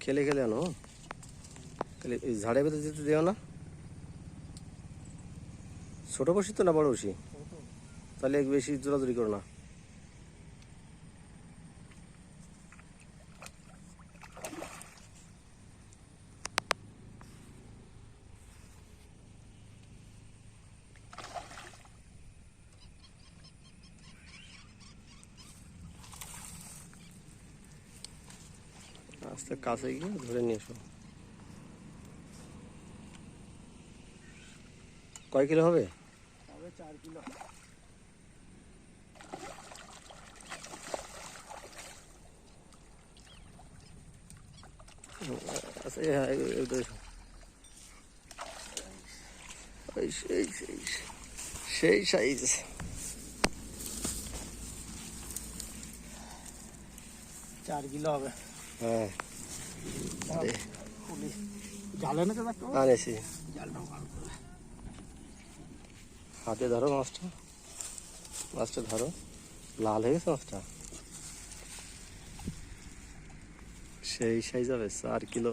খেলে খেলে আনো, খেলে ঝাড়ের ভেতর যেতে দেও না। ছোট বসি তো না বড় বসি? তাহলে বেশি জোরাজুরি করো না। আস্তে কাছে গিয়ে ধরে নিয়ে এসো। কয় কিলো হবে? 4 কিলো। আচ্ছা সেই সাইজ। 4 কিলো হবে। হ্যাঁ জালে না তো আনেছি। জালটা ভালো করে হাতে ধরো মাছটা, মাছটা ধরো। লাল হয়ে গেছে মাছটা, সেই সাইজ হবে। 4 কিলো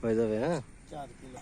হয়ে যাবে। হ্যাঁ 4 কিলো।